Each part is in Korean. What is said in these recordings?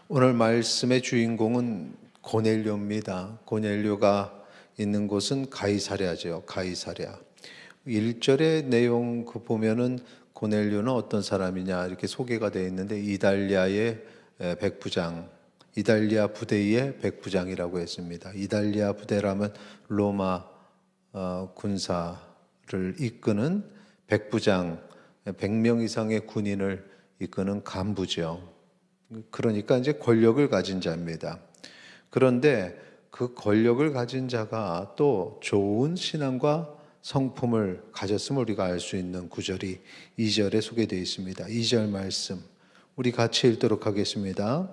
오늘 말씀의 주인공은 고넬료입니다. 고넬료가 있는 곳은 가이사랴죠. 가이사랴. 1절의 내용 보면은 고넬료는 어떤 사람이냐 이렇게 소개가 되어 있는데 이달리아의 백부장, 이달리아 부대의 백부장이라고 했습니다. 이달리아 부대라면 로마 군사를 이끄는 백부장, 100명 이상의 군인을 이끄는 간부죠. 그러니까 이제 권력을 가진 자입니다. 그런데 그 권력을 가진 자가 또 좋은 신앙과 성품을 가졌음을 우리가 알 수 있는 구절이 2절에 소개되어 있습니다. 2절 말씀 우리 같이 읽도록 하겠습니다.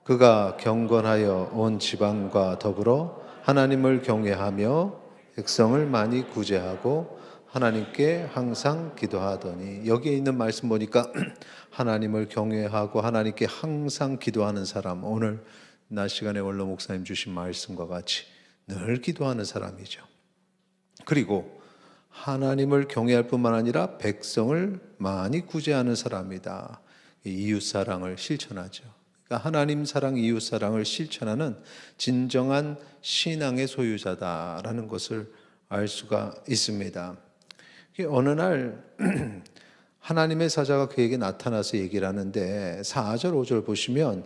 그가 경건하여 온 지방과 더불어 하나님을 경외하며 백성을 많이 구제하고 하나님께 항상 기도하더니, 여기에 있는 말씀 보니까 하나님을 경외하고 하나님께 항상 기도하는 사람, 오늘 낮 시간에 원로 목사님 주신 말씀과 같이 늘 기도하는 사람이죠. 그리고 하나님을 경외할 뿐만 아니라 백성을 많이 구제하는 사람이다. 이웃사랑을 실천하죠. 그러니까 하나님 사랑, 이웃사랑을 실천하는 진정한 신앙의 소유자다라는 것을 알 수가 있습니다. 어느 날 하나님의 사자가 그에게 나타나서 얘기를 하는데 4절 5절 보시면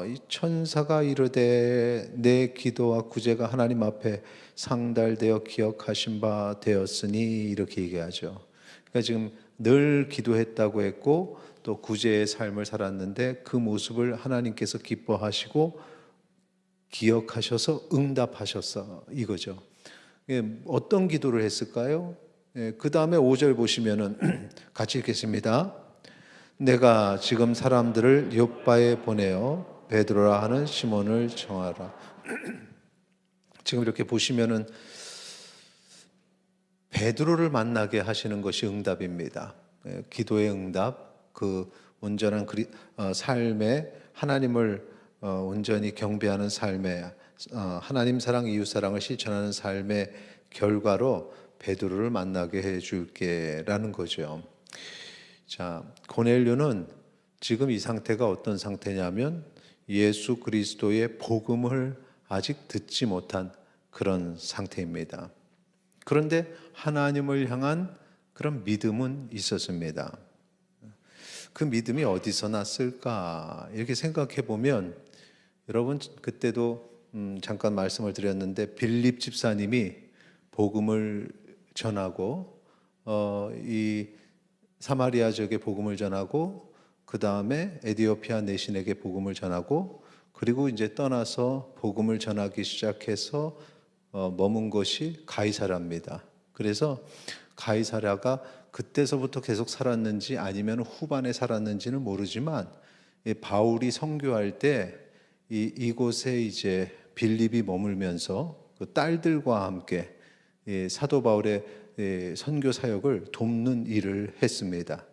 이 천사가 이르되 내 기도와 구제가 하나님 앞에 상달되어 기억하신 바 되었으니 이렇게 얘기하죠. 그러니까 지금 늘 기도했다고 했고 또 구제의 삶을 살았는데 그 모습을 하나님께서 기뻐하시고 기억하셔서 응답하셨어 이거죠. 어떤 기도를 했을까요? 그 다음에 5절 보시면은 같이 읽겠습니다. 내가 지금 사람들을 욥바에 보내어 베드로라 하는 시몬을 정하라. 지금 이렇게 보시면은 베드로를 만나게 하시는 것이 응답입니다. 기도의 응답, 그 온전한 삶에 하나님을 온전히 경배하는 삶에 하나님 사랑, 이웃 사랑을 실천하는 삶의 결과로 베드로를 만나게 해줄게라는 거죠. 자, 고넬료는 지금 이 상태가 어떤 상태냐면 예수 그리스도의 복음을 아직 듣지 못한 그런 상태입니다. 그런데 하나님을 향한 그런 믿음은 있었습니다. 그 믿음이 어디서 났을까 이렇게 생각해 보면, 여러분 그때도 잠깐 말씀을 드렸는데 빌립 집사님이 복음을 전하고 이 사마리아 지역에 복음을 전하고 그 다음에 에디오피아 내신에게 복음을 전하고 그리고 이제 떠나서 복음을 전하기 시작해서 머문 것이 가이사랴입니다. 그래서 가이사랴가 그때서부터 계속 살았는지 아니면 후반에 살았는지는 모르지만 바울이 선교할 때 이곳에 이제 빌립이 머물면서 그 딸들과 함께 사도 바울의 선교 사역을 돕는 일을 했습니다.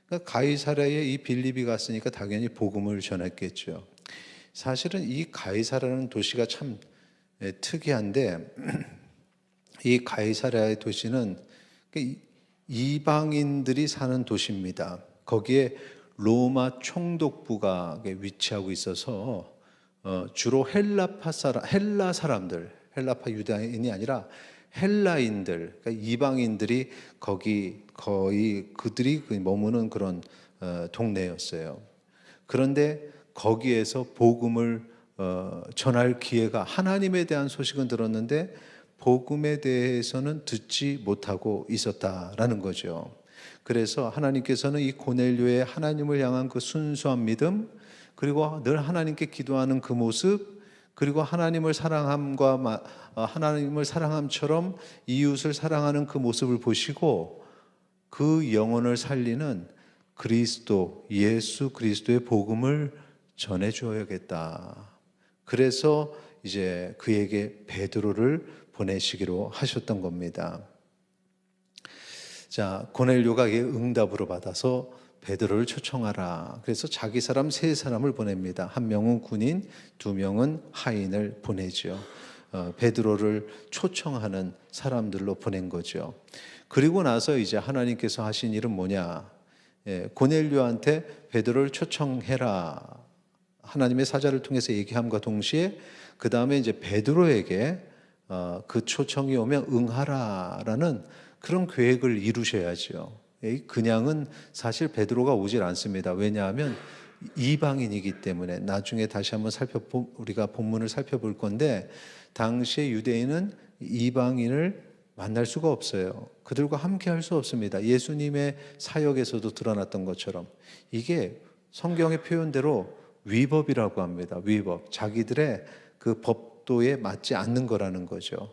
그러니까 가이사랴에 이 빌립이 갔으니까 당연히 복음을 전했겠죠. 사실은 이 가이사랴라는 도시가 참 특이한데, 이 가이사랴의 도시는 이방인들이 사는 도시입니다. 거기에 로마 총독부가 위치하고 있어서 주로 헬라 사람들, 헬라파 유다인이 아니라 헬라인들, 그러니까 이방인들이 거기 거의 그들이 머무는 그런 동네였어요. 그런데 거기에서 복음을 전할 기회가, 하나님에 대한 소식은 들었는데 복음에 대해서는 듣지 못하고 있었다라는 거죠. 그래서 하나님께서는 이 고넬료의 하나님을 향한 그 순수한 믿음, 그리고 늘 하나님께 기도하는 그 모습, 그리고 하나님을 사랑함처럼 이웃을 사랑하는 그 모습을 보시고 그 영혼을 살리는 그리스도, 예수 그리스도의 복음을 전해 주어야겠다. 그래서 이제 그에게 베드로를 보내시기로 하셨던 겁니다. 자, 고넬료가 응답으로 받아서 베드로를 초청하라. 그래서 자기 사람 3사람을 보냅니다. 1명은 군인, 2명은 하인을 보내죠. 베드로를 초청하는 사람들로 보낸 거죠. 그리고 나서 이제 하나님께서 하신 일은 뭐냐? 고넬료한테 베드로를 초청해라 하나님의 사자를 통해서 얘기함과 동시에 그 다음에 이제 베드로에게 그 초청이 오면 응하라라는 그런 계획을 이루셔야죠. 그냥은 사실 베드로가 오질 않습니다. 왜냐하면 이방인이기 때문에. 나중에 다시 한번 우리가 본문을 살펴볼 건데, 당시의 유대인은 이방인을 만날 수가 없어요. 그들과 함께 할 수 없습니다. 예수님의 사역에서도 드러났던 것처럼 이게 성경의 표현대로 위법이라고 합니다. 위법. 자기들의 그 법도에 맞지 않는 거라는 거죠.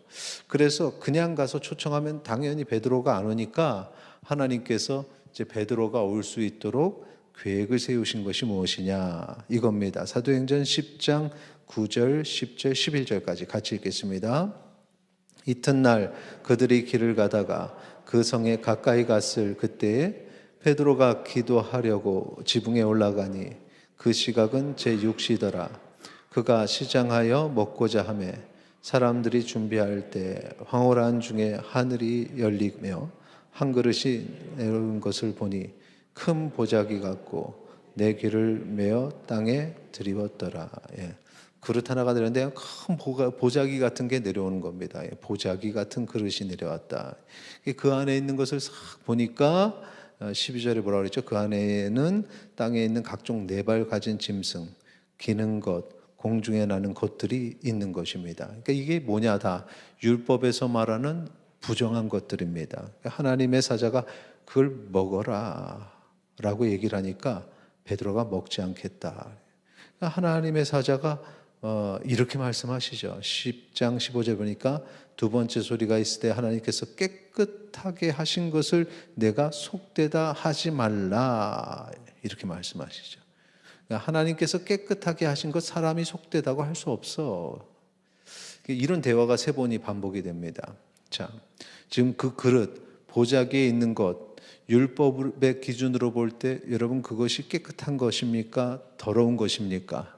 그래서 그냥 가서 초청하면 당연히 베드로가 안 오니까 하나님께서 이제 베드로가 올 수 있도록 계획을 세우신 것이 무엇이냐, 이겁니다. 사도행전 10장 9절, 10절, 11절까지 같이 읽겠습니다. 이튿날 그들이 길을 가다가 그 성에 가까이 갔을 그때에 베드로가 기도하려고 지붕에 올라가니 그 시각은 제6시더라. 그가 시장하여 먹고자 하매 사람들이 준비할 때 황홀한 중에 하늘이 열리며 한 그릇이 내려온 것을 보니 큰 보자기 같고 내 귀를 메어 땅에 들이웠더라. 예. 그릇 하나가 내렸는데 큰 보자기 같은 게 내려오는 겁니다. 보자기 같은 그릇이 내려왔다. 그 안에 있는 것을 싹 보니까 12절에 뭐라고 그랬죠? 그 안에는 땅에 있는 각종 네 발 가진 짐승, 기는 것, 공중에 나는 것들이 있는 것입니다. 그러니까 이게 뭐냐, 다 율법에서 말하는 부정한 것들입니다. 그러니까 하나님의 사자가 그걸 먹어라 라고 얘기를 하니까 베드로가 먹지 않겠다. 그러니까 하나님의 사자가 이렇게 말씀하시죠. 10장 15절 보니까 두 번째 소리가 있을 때 하나님께서 깨끗하게 하신 것을 내가 속되다 하지 말라, 이렇게 말씀하시죠. 그러니까 하나님께서 깨끗하게 하신 것 사람이 속되다고 할 수 없어. 이런 대화가 세 번이 반복이 됩니다. 자, 지금 그 그릇, 보자기에 있는 것, 율법의 기준으로 볼 때 여러분 그것이 깨끗한 것입니까? 더러운 것입니까?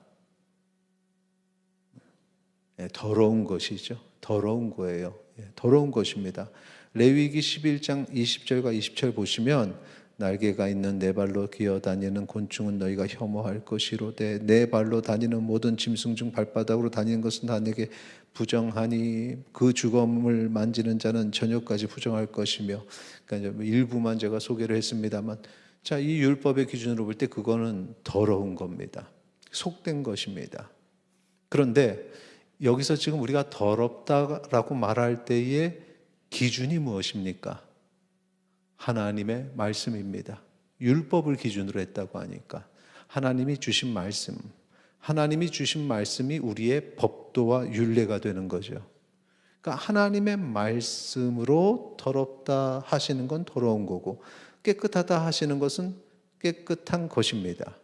더러운 것이죠. 더러운 거예요. 더러운 것입니다. 레위기 11장 20절과 20절 보시면 날개가 있는 네 발로 기어다니는 곤충은 너희가 혐오할 것이로되 네 발로 다니는 모든 짐승 중 발바닥으로 다니는 것은 다 내게 부정하니 그 주검을 만지는 자는 저녁까지 부정할 것이며, 그러니까 일부만 제가 소개를 했습니다만, 자, 이 율법의 기준으로 볼 때 그거는 더러운 겁니다. 속된 것입니다. 그런데 여기서 지금 우리가 더럽다라고 말할 때의 기준이 무엇입니까? 하나님의 말씀입니다. 율법을 기준으로 했다고 하니까 하나님이 주신 말씀, 하나님이 주신 말씀이 우리의 법도와 율례가 되는 거죠. 그러니까 하나님의 말씀으로 더럽다 하시는 건 더러운 거고 깨끗하다 하시는 것은 깨끗한 것입니다.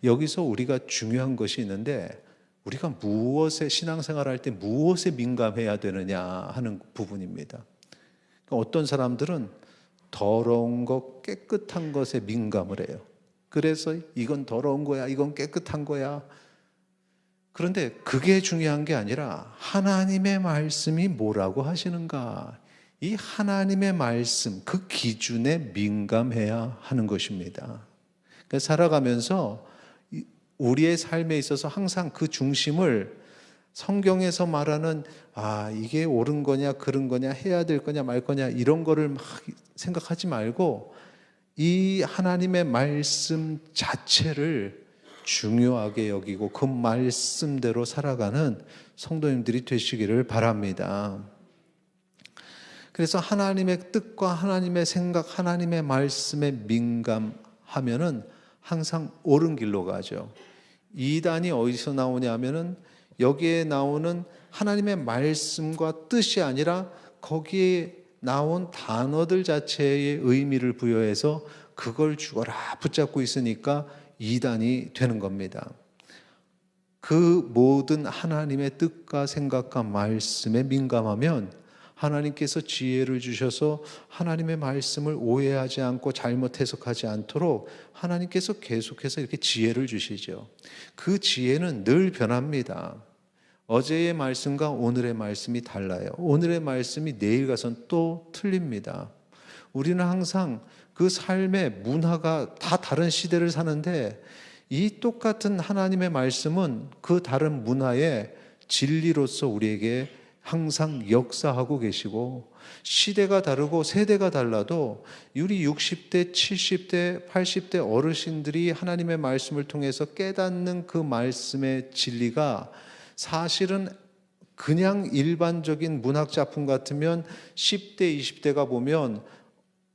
여기서 우리가 중요한 것이 있는데, 우리가 무엇에, 신앙생활할 때 무엇에 민감해야 되느냐 하는 부분입니다. 그러니까 어떤 사람들은 더러운 것, 깨끗한 것에 민감을 해요. 그래서 이건 더러운 거야, 이건 깨끗한 거야. 그런데 그게 중요한 게 아니라 하나님의 말씀이 뭐라고 하시는가, 이 하나님의 말씀, 그 기준에 민감해야 하는 것입니다. 그러니까 살아가면서 우리의 삶에 있어서 항상 그 중심을 성경에서 말하는 이게 옳은 거냐 그른 거냐 해야 될 거냐 말 거냐 이런 거를 막 생각하지 말고 이 하나님의 말씀 자체를 중요하게 여기고 그 말씀대로 살아가는 성도님들이 되시기를 바랍니다. 그래서 하나님의 뜻과 하나님의 생각, 하나님의 말씀에 민감하면은 항상 옳은 길로 가죠. 이단이 어디서 나오냐 하면은 여기에 나오는 하나님의 말씀과 뜻이 아니라 거기에 나온 단어들 자체의 의미를 부여해서 그걸 죽어라 붙잡고 있으니까 이단이 되는 겁니다. 그 모든 하나님의 뜻과 생각과 말씀에 민감하면 하나님께서 지혜를 주셔서 하나님의 말씀을 오해하지 않고 잘못 해석하지 않도록 하나님께서 계속해서 이렇게 지혜를 주시죠. 그 지혜는 늘 변합니다. 어제의 말씀과 오늘의 말씀이 달라요. 오늘의 말씀이 내일 가선 또 틀립니다. 우리는 항상 그 삶의 문화가 다 다른 시대를 사는데 이 똑같은 하나님의 말씀은 그 다른 문화의 진리로서 우리에게 항상 역사하고 계시고, 시대가 다르고 세대가 달라도 우리 60대, 70대, 80대 어르신들이 하나님의 말씀을 통해서 깨닫는 그 말씀의 진리가 사실은 그냥 일반적인 문학 작품 같으면 10대, 20대가 보면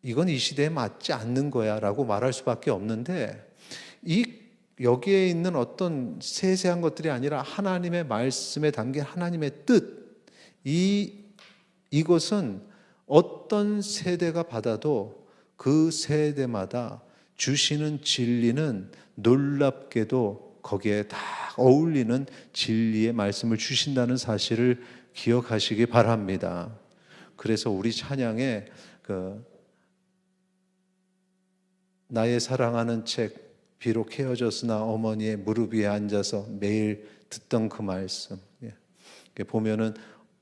이건 이 시대에 맞지 않는 거야 라고 말할 수밖에 없는데, 여기에 있는 어떤 세세한 것들이 아니라 하나님의 말씀에 담긴 하나님의 뜻, 이것은 어떤 세대가 받아도 그 세대마다 주시는 진리는 놀랍게도 거기에 다 어울리는 진리의 말씀을 주신다는 사실을 기억하시기 바랍니다. 그래서 우리 찬양에 나의 사랑하는 책, 비록 헤어졌으나 어머니의 무릎 위에 앉아서 매일 듣던 그 말씀, 보면은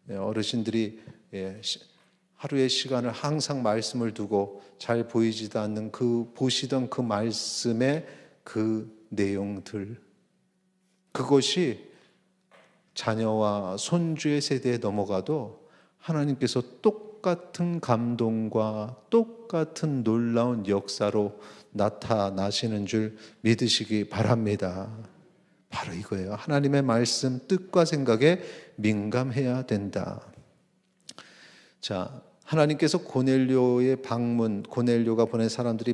어르신들이 하루의 시간을 항상 말씀을 두고 잘 보이지도 않는 보시던 그 말씀의 그 내용들, 그것이 자녀와 손주의 세대에 넘어가도 하나님께서 똑같은 감동과 똑같은 놀라운 역사로 나타나시는 줄 믿으시기 바랍니다. 바로 이거예요. 하나님의 말씀 뜻과 생각에 민감해야 된다. 자, 하나님께서 고넬료의 방문, 고넬료가 보낸 사람들이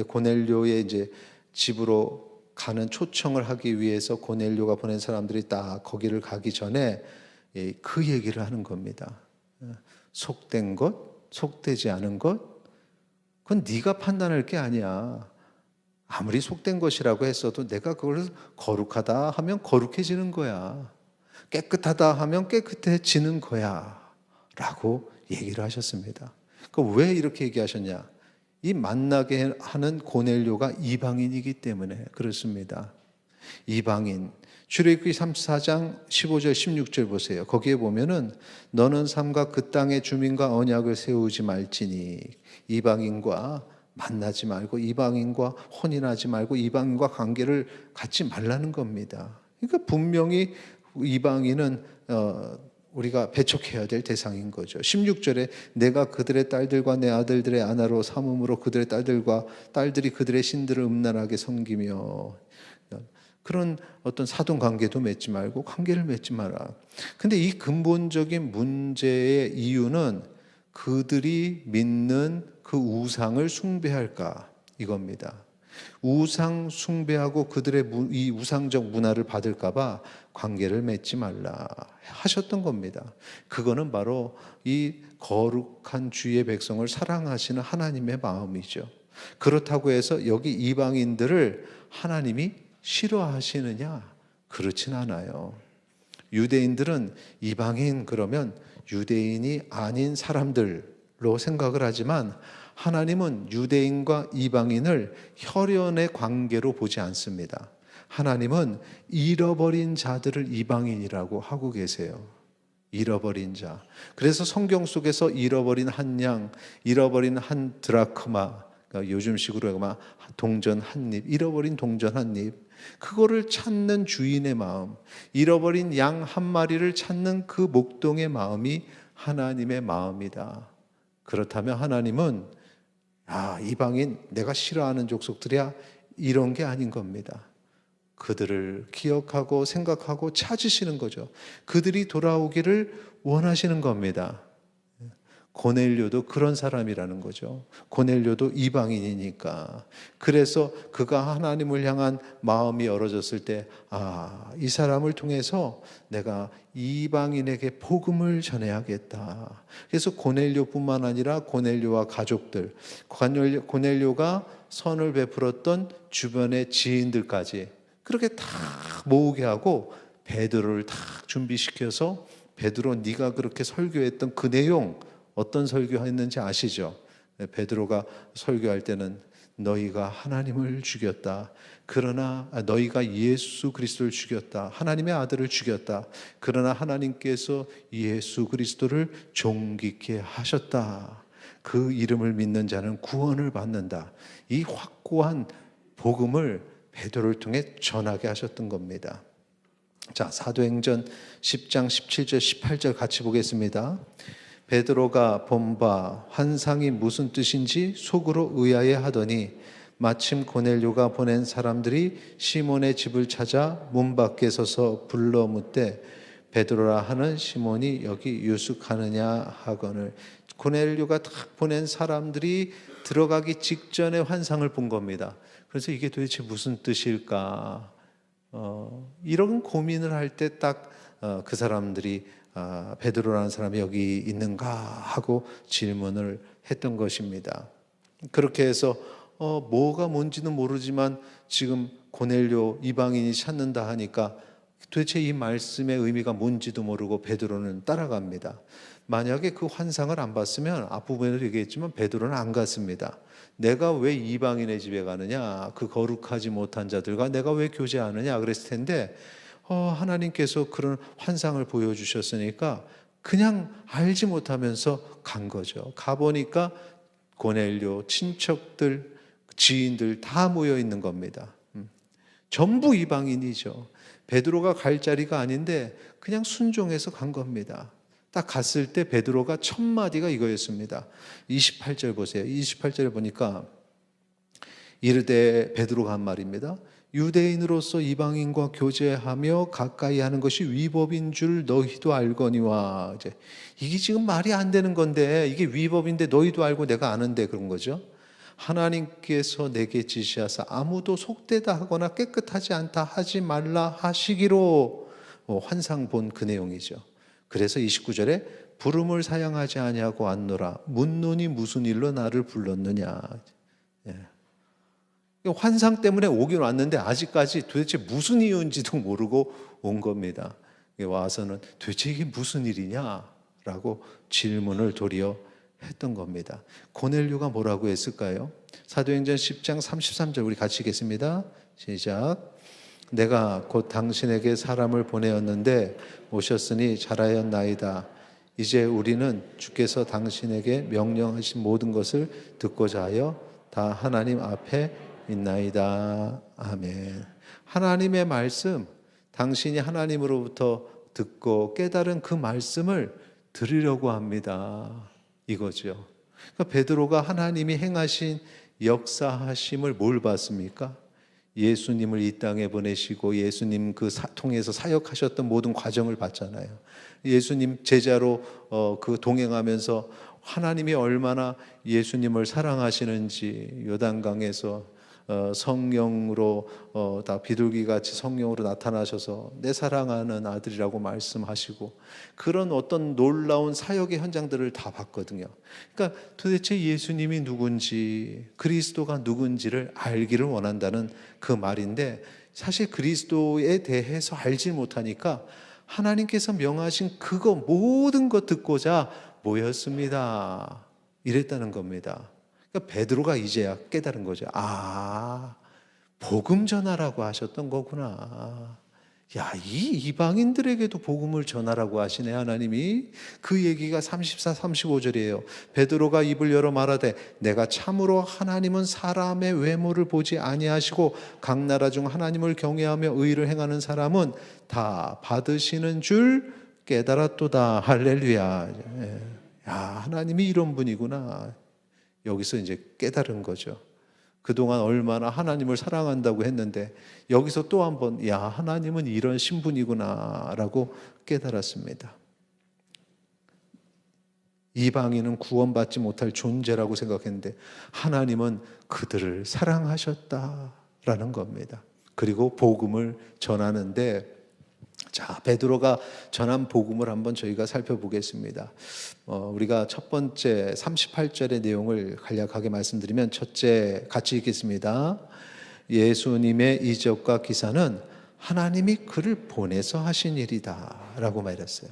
고넬료의 이제 집으로 가는 초청을 하기 위해서 고넬료가 보낸 사람들이 딱 거기를 가기 전에 그 얘기를 하는 겁니다. 속된 것, 속되지 않은 것, 그건 네가 판단할 게 아니야. 아무리 속된 것이라고 했어도 내가 그걸 거룩하다 하면 거룩해지는 거야. 깨끗하다 하면 깨끗해지는 거야 라고 얘기를 하셨습니다. 왜 이렇게 얘기하셨냐? 이 만나게 하는 고넬료가 이방인이기 때문에 그렇습니다. 이방인. 출애굽기 34장 15절 16절 보세요. 거기에 보면은 너는 삼가 그 땅의 주민과 언약을 세우지 말지니, 이방인과 만나지 말고 이방인과 혼인하지 말고 이방인과 관계를 갖지 말라는 겁니다. 그러니까 분명히 이방인은 우리가 배척해야 될 대상인 거죠. 16절에 내가 그들의 딸들과 내 아들들의 아내로 삼음으로 그들의 딸들이 그들의 신들을 음란하게 섬기며, 그런 어떤 사돈 관계도 맺지 말고 관계를 맺지 마라. 근데 이 근본적인 문제의 이유는 그들이 믿는 그 우상을 숭배할까 이겁니다. 우상 숭배하고 그들의 이 우상적 문화를 받을까 봐 관계를 맺지 말라 하셨던 겁니다. 그거는 바로 이 거룩한 주의 백성을 사랑하시는 하나님의 마음이죠. 그렇다고 해서 여기 이방인들을 하나님이 싫어하시느냐? 그렇진 않아요. 유대인들은 이방인 그러면 유대인이 아닌 사람들로 생각을 하지만, 하나님은 유대인과 이방인을 혈연의 관계로 보지 않습니다. 하나님은 잃어버린 자들을 이방인이라고 하고 계세요. 잃어버린 자. 그래서 성경 속에서 잃어버린 한 양, 잃어버린 한 드라크마, 그러니까 요즘식으로 동전 한 입, 잃어버린 동전 한 입, 그거를 찾는 주인의 마음, 잃어버린 양 한 마리를 찾는 그 목동의 마음이 하나님의 마음이다. 그렇다면 하나님은 이방인 내가 싫어하는 족속들이야, 이런 게 아닌 겁니다. 그들을 기억하고 생각하고 찾으시는 거죠. 그들이 돌아오기를 원하시는 겁니다. 고넬료도 그런 사람이라는 거죠. 고넬료도 이방인이니까. 그래서 그가 하나님을 향한 마음이 열어졌을 때, 이 사람을 통해서 내가 이방인에게 복음을 전해야겠다. 그래서 고넬료뿐만 아니라 고넬료와 가족들, 고넬료가 선을 베풀었던 주변의 지인들까지 그렇게 다 모으게 하고 베드로를 다 준비시켜서, 베드로 네가 그렇게 설교했던 그 내용, 어떤 설교했는지 아시죠? 베드로가 설교할 때는 너희가 하나님을 죽였다. 그러나 너희가 예수 그리스도를 죽였다. 하나님의 아들을 죽였다. 그러나 하나님께서 예수 그리스도를 존귀케 하셨다. 그 이름을 믿는 자는 구원을 받는다. 이 확고한 복음을 베드로를 통해 전하게 하셨던 겁니다. 자, 사도행전 10장 17절 18절 같이 보겠습니다. 베드로가 본 바 환상이 무슨 뜻인지 속으로 의아해 하더니 마침 고넬료가 보낸 사람들이 시몬의 집을 찾아 문 밖에 서서 불러 묻되 베드로라 하는 시몬이 여기 유숙하느냐 하거늘. 고넬료가 딱 보낸 사람들이 들어가기 직전에 환상을 본 겁니다. 그래서 이게 도대체 무슨 뜻일까? 이런 고민을 할 때 딱 그 사람들이 베드로라는 사람이 여기 있는가 하고 질문을 했던 것입니다. 그렇게 해서 뭐가 뭔지는 모르지만 지금 고넬료 이방인이 찾는다 하니까 도대체 이 말씀의 의미가 뭔지도 모르고 베드로는 따라갑니다. 만약에 그 환상을 안 봤으면 앞부분에도 얘기했지만 베드로는 안 갔습니다. 내가 왜 이방인의 집에 가느냐, 그 거룩하지 못한 자들과 내가 왜 교제하느냐 그랬을 텐데 하나님께서 그런 환상을 보여주셨으니까 그냥 알지 못하면서 간 거죠. 가보니까 고넬료 친척들, 지인들 다 모여 있는 겁니다. 전부 이방인이죠. 베드로가 갈 자리가 아닌데 그냥 순종해서 간 겁니다. 딱 갔을 때 베드로가 첫 마디가 이거였습니다. 28절 보세요. 28절을 보니까 이르되 베드로가 한 말입니다. 유대인으로서 이방인과 교제하며 가까이 하는 것이 위법인 줄 너희도 알거니와. 이게 지금 말이 안 되는 건데 이게 위법인데 너희도 알고 내가 아는데 그런 거죠. 하나님께서 내게 지시하사 아무도 속되다 하거나 깨끗하지 않다 하지 말라 하시기로 환상 본 그 내용이죠. 그래서 29절에 부름을 사양하지 아니하고 왔노라. 묻노니 무슨 일로 나를 불렀느냐. 환상 때문에 오긴 왔는데 아직까지 도대체 무슨 이유인지도 모르고 온 겁니다. 와서는 도대체 이게 무슨 일이냐라고 질문을 도리어 했던 겁니다. 고넬료가 뭐라고 했을까요? 사도행전 10장 33절 우리 같이 읽겠습니다. 시작. 내가 곧 당신에게 사람을 보내었는데 오셨으니 잘하였나이다. 이제 우리는 주께서 당신에게 명령하신 모든 것을 듣고자 하여 다 하나님 앞에 있나이다. 아멘. 하나님의 말씀, 당신이 하나님으로부터 듣고 깨달은 그 말씀을 들으려고 합니다. 이거죠. 그러니까 베드로가 하나님이 행하신 역사하심을 뭘 봤습니까? 예수님을 이 땅에 보내시고 예수님 통해서 사역하셨던 모든 과정을 봤잖아요. 예수님 제자로 그 동행하면서 하나님이 얼마나 예수님을 사랑하시는지 요단강에서 성령으로 다 비둘기같이 성령으로 나타나셔서 내 사랑하는 아들이라고 말씀하시고 그런 어떤 놀라운 사역의 현장들을 다 봤거든요. 그러니까 도대체 예수님이 누군지 그리스도가 누군지를 알기를 원한다는 그 말인데 사실 그리스도에 대해서 알지 못하니까 하나님께서 명하신 그거 모든 것 듣고자 모였습니다. 이랬다는 겁니다. 그러니까 베드로가 이제야 깨달은 거죠. 복음 전하라고 하셨던 거구나. 야, 이 이방인들에게도 복음을 전하라고 하시네 하나님이. 그 얘기가 34, 35절이에요. 베드로가 입을 열어 말하되 내가 참으로 하나님은 사람의 외모를 보지 아니하시고 각 나라 중 하나님을 경외하며 의를 행하는 사람은 다 받으시는 줄 깨달았도다. 할렐루야. 야, 하나님이 이런 분이구나. 여기서 이제 깨달은 거죠. 그동안 얼마나 하나님을 사랑한다고 했는데 여기서 또 한 번 야, 하나님은 이런 신분이구나 라고 깨달았습니다. 이방인은 구원받지 못할 존재라고 생각했는데 하나님은 그들을 사랑하셨다라는 겁니다. 그리고 복음을 전하는데 자, 베드로가 전한 복음을 한번 저희가 살펴보겠습니다. 우리가 첫 번째 38절의 내용을 간략하게 말씀드리면 첫째 같이 읽겠습니다. 예수님의 이적과 기사는 하나님이 그를 보내서 하신 일이다 라고 말했어요.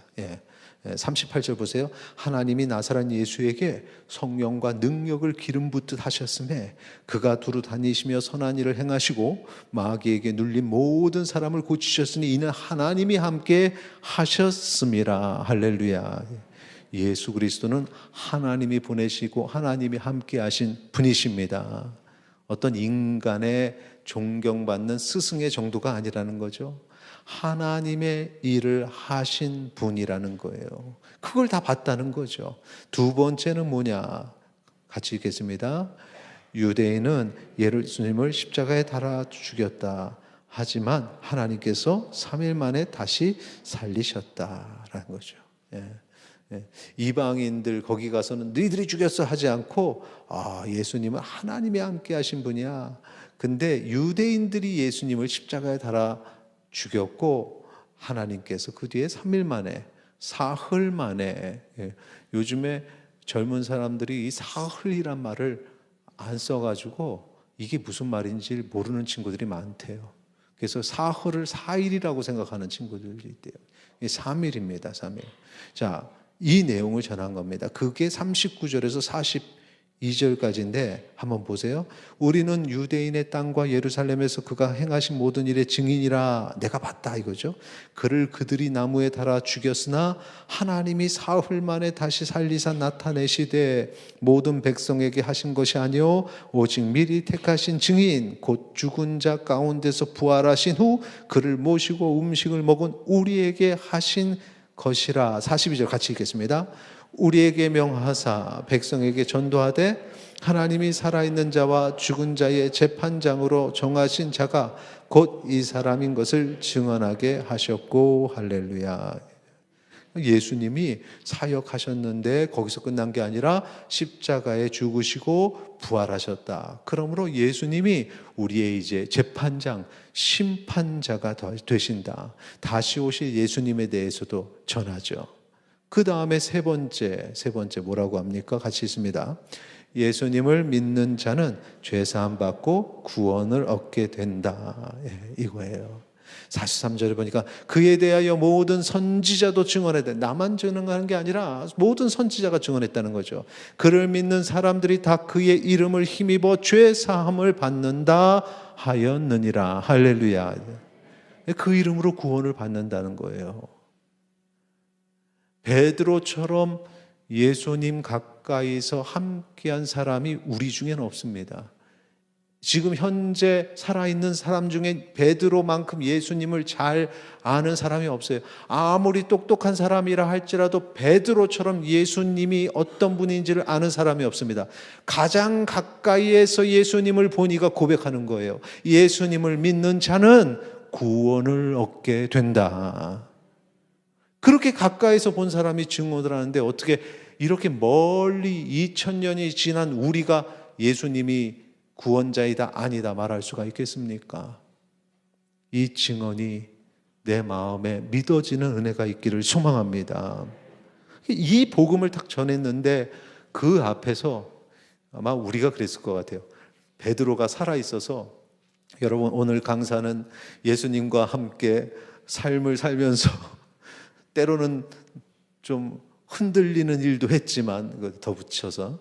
38절 보세요. 하나님이 나사렛 예수에게 성령과 능력을 기름 붓듯 하셨음에 그가 두루 다니시며 선한 일을 행하시고 마귀에게 눌린 모든 사람을 고치셨으니 이는 하나님이 함께 하셨음이라. 할렐루야. 예수 그리스도는 하나님이 보내시고 하나님이 함께 하신 분이십니다. 어떤 인간의 존경받는 스승의 정도가 아니라는 거죠. 하나님의 일을 하신 분이라는 거예요. 그걸 다 봤다는 거죠. 두 번째는 뭐냐? 같이 읽겠습니다. 유대인은 예수님을 십자가에 달아 죽였다. 하지만 하나님께서 3일 만에 다시 살리셨다라는 거죠. 이방인들 거기 가서는 너희들이 죽였어 하지 않고 예수님은 하나님이 함께 하신 분이야. 근데 유대인들이 예수님을 십자가에 달아 죽였고 하나님께서 그 뒤에 3일 만에 사흘 만에 요즘에 젊은 사람들이 이 사흘이란 말을 안 써가지고 이게 무슨 말인지 모르는 친구들이 많대요. 그래서 사흘을 4일이라고 생각하는 친구들이 있대요. 3일입니다. 3일. 자, 이 내용을 전한 겁니다. 그게 39절에서 42절까지인데 한번 보세요. 우리는 유대인의 땅과 예루살렘에서 그가 행하신 모든 일의 증인이라 내가 봤다 이거죠. 그를 그들이 나무에 달아 죽였으나 하나님이 사흘 만에 다시 살리사 나타내시되 모든 백성에게 하신 것이 아니요 오직 미리 택하신 증인 곧 죽은 자 가운데서 부활하신 후 그를 모시고 음식을 먹은 우리에게 하신 것이라. 42절 같이 읽겠습니다. 우리에게 명하사 백성에게 전도하되 하나님이 살아있는 자와 죽은 자의 재판장으로 정하신 자가 곧 이 사람인 것을 증언하게 하셨고 할렐루야. 예수님이 사역하셨는데 거기서 끝난 게 아니라 십자가에 죽으시고 부활하셨다. 그러므로 예수님이 우리의 이제 재판장, 심판자가 되신다. 다시 오실 예수님에 대해서도 전하죠. 그 다음에 세 번째 뭐라고 합니까? 같이 있습니다. 예수님을 믿는 자는 죄사함 받고 구원을 얻게 된다. 이거예요. 43절에 보니까 그에 대하여 모든 선지자도 증언했다. 나만 증언하는 게 아니라 모든 선지자가 증언했다는 거죠. 그를 믿는 사람들이 다 그의 이름을 힘입어 죄사함을 받는다 하였느니라. 할렐루야. 그 이름으로 구원을 받는다는 거예요. 베드로처럼 예수님 가까이서 함께한 사람이 우리 중에는 없습니다. 지금 현재 살아있는 사람 중에 베드로만큼 예수님을 잘 아는 사람이 없어요. 아무리 똑똑한 사람이라 할지라도 베드로처럼 예수님이 어떤 분인지를 아는 사람이 없습니다. 가장 가까이에서 예수님을 보니까 고백하는 거예요. 예수님을 믿는 자는 구원을 얻게 된다. 그렇게 가까이서 본 사람이 증언을 하는데 어떻게 이렇게 멀리 2000년이 지난 우리가 예수님이 구원자이다 아니다 말할 수가 있겠습니까? 이 증언이 내 마음에 믿어지는 은혜가 있기를 소망합니다. 이 복음을 딱 전했는데 그 앞에서 아마 우리가 그랬을 것 같아요. 베드로가 살아있어서 여러분 오늘 강사는 예수님과 함께 삶을 살면서 때로는 좀 흔들리는 일도 했지만 더 붙여서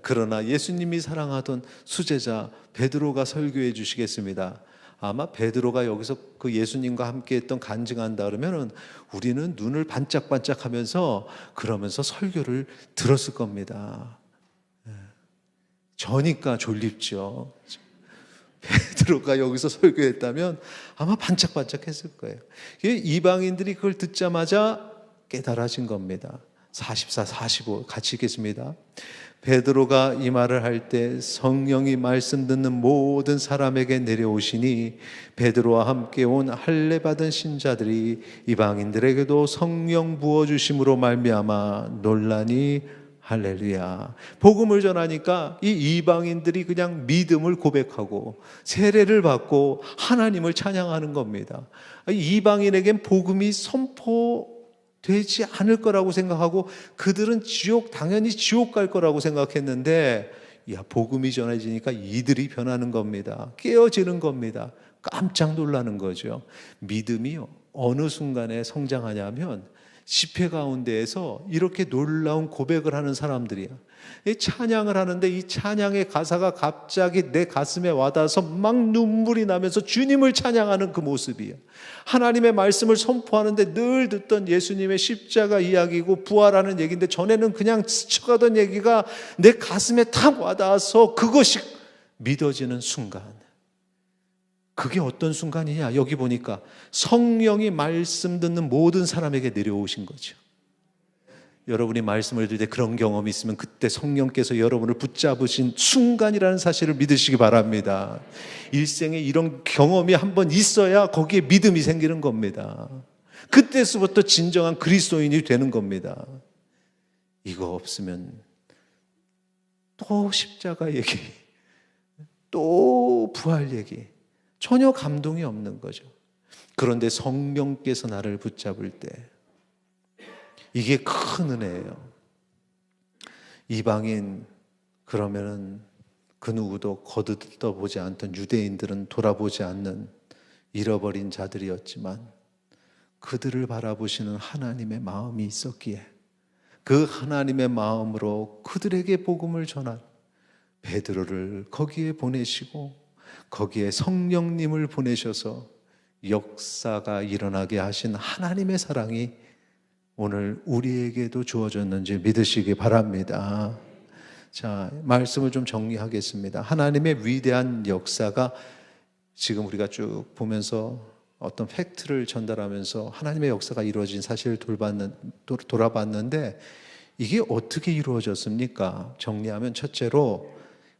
그러나 예수님이 사랑하던 수제자 베드로가 설교해 주시겠습니다. 아마 베드로가 여기서 그 예수님과 함께 했던 간증한다 그러면은 우리는 눈을 반짝반짝하면서 그러면서 설교를 들었을 겁니다. 저니까 졸립죠. 베드로가 여기서 설교했다면 아마 반짝반짝했을 거예요. 이방인들이 그걸 듣자마자 깨달아진 겁니다. 44, 45 같이 읽겠습니다. 베드로가 이 말을 할 때 성령이 말씀 듣는 모든 사람에게 내려오시니 베드로와 함께 온 할례 받은 신자들이 이방인들에게도 성령 부어주심으로 말미암아 놀라니 할렐루야. 복음을 전하니까 이 이방인들이 그냥 믿음을 고백하고 세례를 받고 하나님을 찬양하는 겁니다. 이방인에겐 복음이 선포되지 않을 거라고 생각하고 그들은 당연히 지옥 갈 거라고 생각했는데 복음이 전해지니까 이들이 변하는 겁니다. 깨어지는 겁니다. 깜짝 놀라는 거죠. 믿음이 어느 순간에 성장하냐면 집회 가운데에서 이렇게 놀라운 고백을 하는 사람들이야. 찬양을 하는데 이 찬양의 가사가 갑자기 내 가슴에 와닿아서 막 눈물이 나면서 주님을 찬양하는 그 모습이야. 하나님의 말씀을 선포하는데 늘 듣던 예수님의 십자가 이야기고 부활하는 얘기인데 전에는 그냥 스쳐가던 얘기가 내 가슴에 탁 와닿아서 그것이 믿어지는 순간. 그게 어떤 순간이냐? 여기 보니까 성령이 말씀 듣는 모든 사람에게 내려오신 거죠. 여러분이 말씀을 들을 때 그런 경험이 있으면 그때 성령께서 여러분을 붙잡으신 순간이라는 사실을 믿으시기 바랍니다. 일생에 이런 경험이 한번 있어야 거기에 믿음이 생기는 겁니다. 그때서부터 진정한 그리스도인이 되는 겁니다. 이거 없으면 또 십자가 얘기, 또 부활 얘기, 전혀 감동이 없는 거죠. 그런데 성령께서 나를 붙잡을 때 이게 큰 은혜예요. 이방인, 그러면은 그 누구도 거들떠보지 않던 유대인들은 돌아보지 않는 잃어버린 자들이었지만 그들을 바라보시는 하나님의 마음이 있었기에 그 하나님의 마음으로 그들에게 복음을 전한 베드로를 거기에 보내시고 거기에 성령님을 보내셔서 역사가 일어나게 하신 하나님의 사랑이 오늘 우리에게도 주어졌는지 믿으시기 바랍니다. 자, 말씀을 좀 정리하겠습니다. 하나님의 위대한 역사가 지금 우리가 쭉 보면서 어떤 팩트를 전달하면서 하나님의 역사가 이루어진 사실을 돌아봤는데 이게 어떻게 이루어졌습니까? 정리하면 첫째로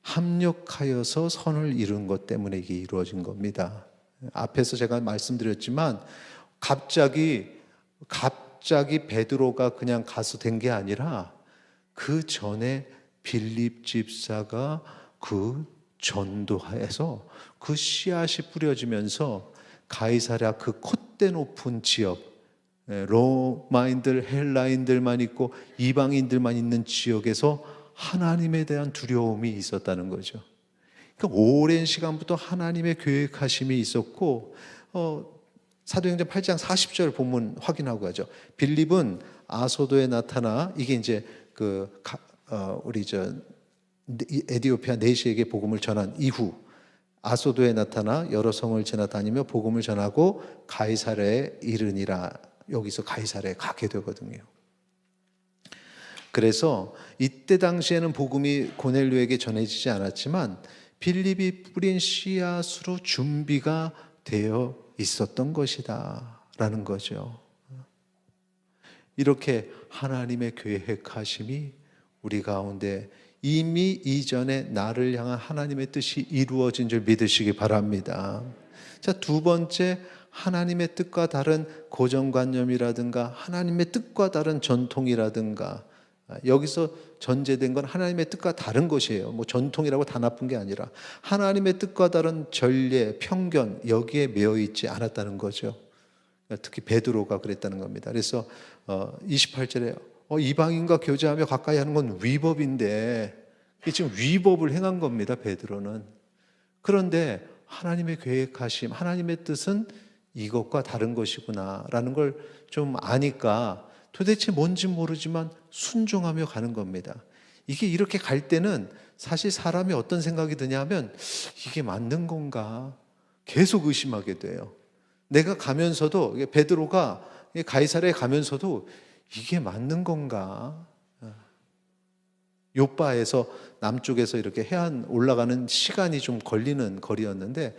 합력하여서 선을 이룬 것 때문에 이게 이루어진 겁니다. 앞에서 제가 말씀드렸지만 갑자기 베드로가 그냥 가서 된 게 아니라 그 전에 빌립 집사가 그 전도하에서 그 씨앗이 뿌려지면서 가이사랴 그 콧대 높은 지역, 로마인들, 헬라인들만 있고 이방인들만 있는 지역에서 하나님에 대한 두려움이 있었다는 거죠. 그러니까 오랜 시간부터 하나님의 계획하심이 있었고 사도행전 8장 40절 본문 확인하고 가죠. 빌립은 아소도에 나타나 이게 이제 우리 에디오피아 내시에게 복음을 전한 이후 아소도에 나타나 여러 성을 지나다니며 복음을 전하고 가이사랴에 이르니라. 여기서 가이사랴에 가게 되거든요. 그래서 이때 당시에는 복음이 고넬료에게 전해지지 않았지만 빌립이 뿌린 씨앗으로 준비가 되어 있었던 것이다 라는 거죠. 이렇게 하나님의 계획하심이 우리 가운데 이미 이전에 나를 향한 하나님의 뜻이 이루어진 줄 믿으시기 바랍니다. 자, 두 번째, 하나님의 뜻과 다른 고정관념이라든가 하나님의 뜻과 다른 전통이라든가, 여기서 전제된 건 하나님의 뜻과 다른 것이에요. 뭐 전통이라고 다 나쁜 게 아니라 하나님의 뜻과 다른 전례, 편견, 여기에 매여 있지 않았다는 거죠. 특히 베드로가 그랬다는 겁니다. 그래서 28절에 이방인과 교제하며 가까이 하는 건 위법인데, 지금 위법을 행한 겁니다, 베드로는. 그런데 하나님의 계획하심, 하나님의 뜻은 이것과 다른 것이구나라는 걸 좀 아니까 도대체 뭔지 모르지만 순종하며 가는 겁니다. 이게 이렇게 갈 때는 사실 사람이 어떤 생각이 드냐면 이게 맞는 건가? 계속 의심하게 돼요. 내가 가면서도, 베드로가 가이사랴에 가면서도 이게 맞는 건가? 요빠에서 남쪽에서 이렇게 해안 올라가는 시간이 좀 걸리는 거리였는데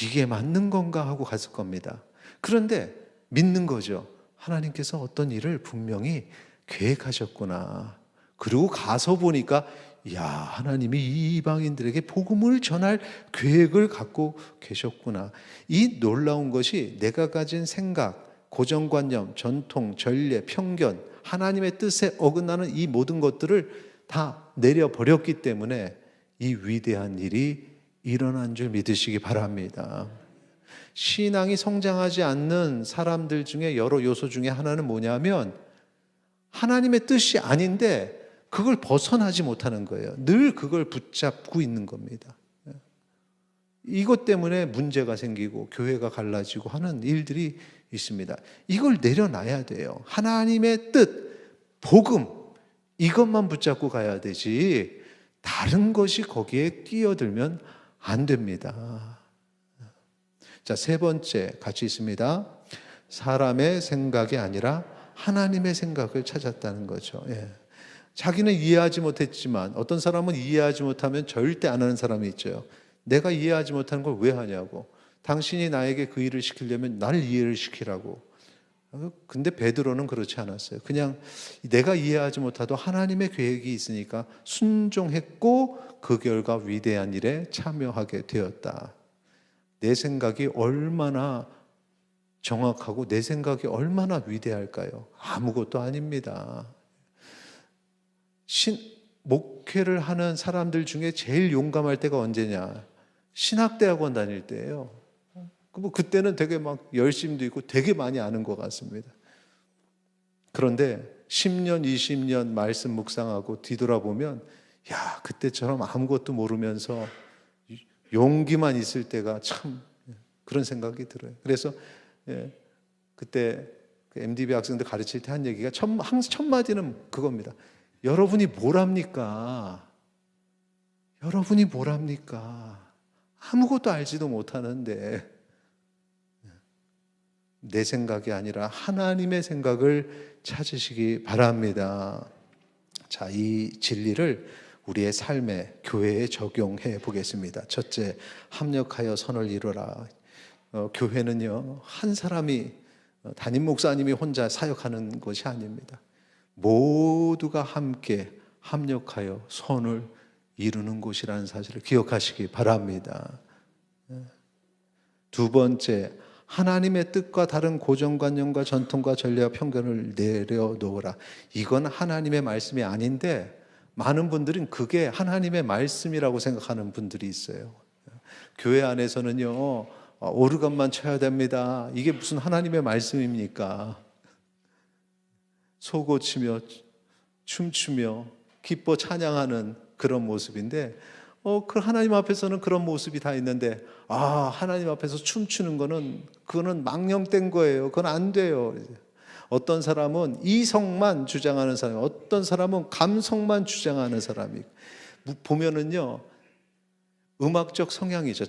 이게 맞는 건가 하고 갔을 겁니다. 그런데 믿는 거죠. 하나님께서 어떤 일을 분명히 계획하셨구나. 그리고 가서 보니까 야, 하나님이 이 이방인들에게 복음을 전할 계획을 갖고 계셨구나. 이 놀라운 것이 내가 가진 생각, 고정관념, 전통, 전례, 편견, 하나님의 뜻에 어긋나는 이 모든 것들을 다 내려버렸기 때문에 이 위대한 일이 일어난 줄 믿으시기 바랍니다. 신앙이 성장하지 않는 사람들 중에 여러 요소 중에 하나는 뭐냐면 하나님의 뜻이 아닌데 그걸 벗어나지 못하는 거예요. 늘 그걸 붙잡고 있는 겁니다. 이것 때문에 문제가 생기고 교회가 갈라지고 하는 일들이 있습니다. 이걸 내려놔야 돼요. 하나님의 뜻, 복음, 이것만 붙잡고 가야 되지 다른 것이 거기에 끼어들면 안 됩니다. 자, 세 번째 같이 있습니다. 사람의 생각이 아니라 하나님의 생각을 찾았다는 거죠. 예. 자기는 이해하지 못했지만 어떤 사람은 이해하지 못하면 절대 안 하는 사람이 있죠. 내가 이해하지 못하는 걸 왜 하냐고. 당신이 나에게 그 일을 시키려면 나를 이해를 시키라고. 근데 베드로는 그렇지 않았어요. 그냥 내가 이해하지 못하도 하나님의 계획이 있으니까 순종했고 그 결과 위대한 일에 참여하게 되었다. 내 생각이 얼마나 정확하고 내 생각이 얼마나 위대할까요? 아무것도 아닙니다. 목회를 하는 사람들 중에 제일 용감할 때가 언제냐? 신학대학원 다닐 때예요. 그때는 되게 막 열심도 있고 되게 많이 아는 것 같습니다. 그런데 10년, 20년 말씀 묵상하고 뒤돌아보면 야, 그때처럼 아무것도 모르면서 용기만 있을 때가 참 그런 생각이 들어요. 그래서 그때 그 MDB 학생들 가르칠 때 한 얘기가 첫 마디는 그겁니다. 여러분이 뭘 합니까? 여러분이 뭘 합니까? 아무것도 알지도 못하는데 내 생각이 아니라 하나님의 생각을 찾으시기 바랍니다. 자, 이 진리를 우리의 삶에, 교회에 적용해 보겠습니다. 첫째, 합력하여 선을 이루라. 교회는요, 한 사람이, 담임 목사님이 혼자 사역하는 것이 아닙니다. 모두가 함께 합력하여 선을 이루는 곳이라는 사실을 기억하시기 바랍니다. 두 번째, 하나님의 뜻과 다른 고정관념과 전통과 전례와 편견을 내려놓으라. 이건 하나님의 말씀이 아닌데 많은 분들은 그게 하나님의 말씀이라고 생각하는 분들이 있어요. 교회 안에서는요, 오르간만 쳐야 됩니다. 이게 무슨 하나님의 말씀입니까? 소고치며 춤추며 기뻐 찬양하는 그런 모습인데 그 하나님 앞에서는 그런 모습이 다 있는데 하나님 앞에서 춤추는 거는 그거는 망령된 거예요. 그건 안 돼요. 어떤 사람은 이성만 주장하는 사람, 어떤 사람은 감성만 주장하는 사람이 보면은요, 음악적 성향이죠.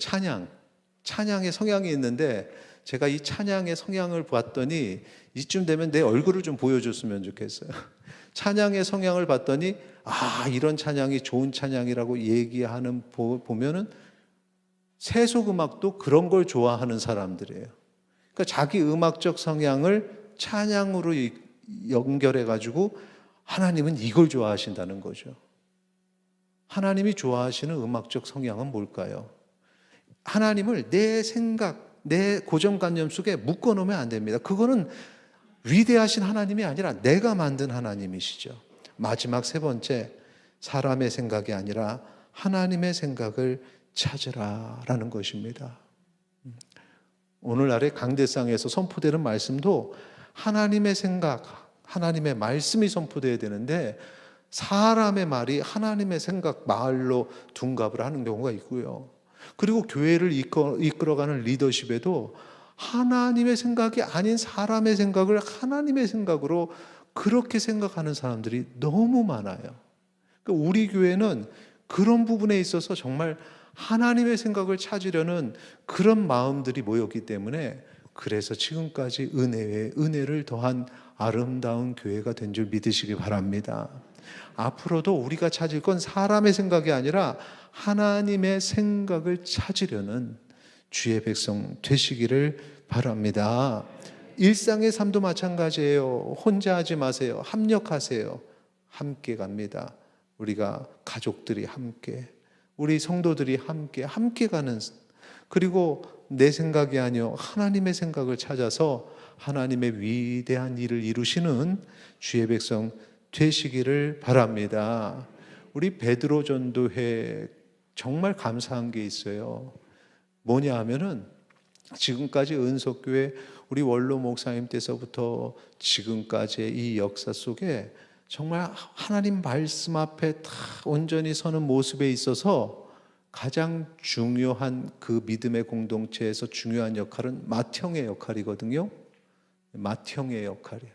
찬양의 성향이 있는데 제가 이 찬양의 성향을 봤더니 이쯤 되면 내 얼굴을 좀 보여줬으면 좋겠어요. 찬양의 성향을 봤더니 이런 찬양이 좋은 찬양이라고 얘기하는 보면은 세속음악도 그런 걸 좋아하는 사람들이에요. 그러니까 자기 음악적 성향을 찬양으로 연결해 가지고 하나님은 이걸 좋아하신다는 거죠. 하나님이 좋아하시는 음악적 성향은 뭘까요? 하나님을 내 생각, 내 고정관념 속에 묶어놓으면 안 됩니다. 그거는 위대하신 하나님이 아니라 내가 만든 하나님이시죠. 마지막 세 번째, 사람의 생각이 아니라 하나님의 생각을 찾으라라는 것입니다. 오늘날의 강대상에서 선포되는 말씀도 하나님의 생각, 하나님의 말씀이 선포되어야 되는데 사람의 말이 하나님의 생각, 말로 둔갑을 하는 경우가 있고요. 그리고 교회를 이끌어가는 리더십에도 하나님의 생각이 아닌 사람의 생각을 하나님의 생각으로 그렇게 생각하는 사람들이 너무 많아요. 그러니까 우리 교회는 그런 부분에 있어서 정말 하나님의 생각을 찾으려는 그런 마음들이 모였기 때문에 그래서 지금까지 은혜에 은혜를 더한 아름다운 교회가 된 줄 믿으시기 바랍니다. 앞으로도 우리가 찾을 건 사람의 생각이 아니라 하나님의 생각을 찾으려는 주의 백성 되시기를 바랍니다. 일상의 삶도 마찬가지예요. 혼자 하지 마세요. 합력하세요. 함께 갑니다. 우리가 가족들이 함께, 우리 성도들이 함께 가는, 그리고 내 생각이 아니요 하나님의 생각을 찾아서 하나님의 위대한 일을 이루시는 주의 백성 되시기를 바랍니다. 우리 베드로 전도회 정말 감사한 게 있어요. 뭐냐 하면은 지금까지 은석교회 우리 원로 목사님 때서부터 지금까지의 이 역사 속에 정말 하나님 말씀 앞에 다 온전히 서는 모습에 있어서 가장 중요한 그 믿음의 공동체에서 중요한 역할은 맏형의 역할이거든요. 맏형의 역할이에요.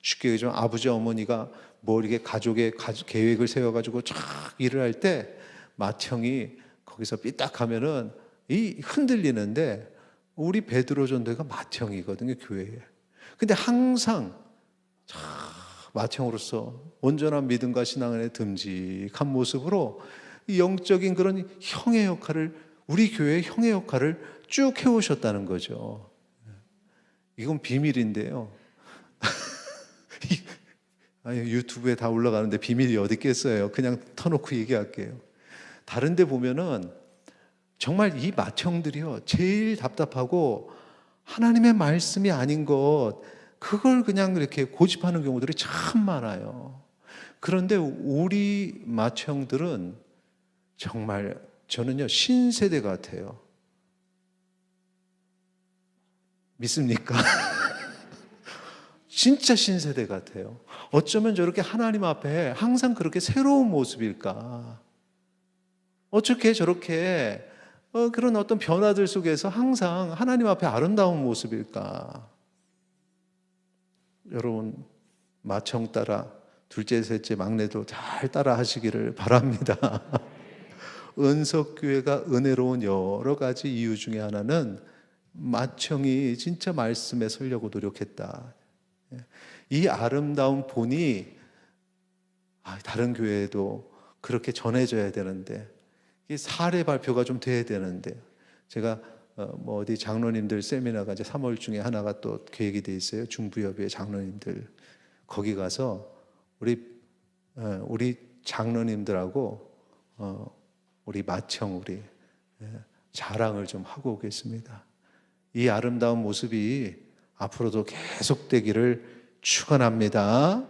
쉽게 얘기하면 아버지 어머니가 뭐 이렇게 가족의 계획을 세워가지고 쫙 일을 할 때 맏형이 거기서 삐딱하면은 이 흔들리는데 우리 베드로 전도회가 맏형이거든요, 교회에. 근데 항상 마청으로서 온전한 믿음과 신앙 안에 듬직한 모습으로 이 영적인 그런 형의 역할을, 우리 교회의 형의 역할을 쭉 해오셨다는 거죠. 이건 비밀인데요. 아니, 유튜브에 다 올라가는데 비밀이 어디 있겠어요. 그냥 터놓고 얘기할게요. 다른 데 보면은 정말 이 맏형들이요, 제일 답답하고 하나님의 말씀이 아닌 것, 그걸 그냥 이렇게 고집하는 경우들이 참 많아요. 그런데 우리 맏형들은 정말, 저는요, 신세대 같아요. 믿습니까? 진짜 신세대 같아요. 어쩌면 저렇게 하나님 앞에 항상 그렇게 새로운 모습일까? 어떻게 저렇게 그런 어떤 변화들 속에서 항상 하나님 앞에 아름다운 모습일까? 여러분, 맏형 따라 둘째, 셋째, 막내도 잘 따라 하시기를 바랍니다. 은석교회가 은혜로운 여러 가지 이유 중에 하나는 맏형이 진짜 말씀에 서려고 노력했다. 이 아름다운 본이 다른 교회에도 그렇게 전해져야 되는데, 이 사례 발표가 좀 돼야 되는데, 제가 뭐 어디 장로님들 세미나가 이제 3월 중에 하나가 또 계획이 돼 있어요. 중부협의 장로님들 거기 가서 우리 장로님들하고 우리 맏형 자랑을 좀 하고 오겠습니다. 이 아름다운 모습이 앞으로도 계속되기를 축원합니다.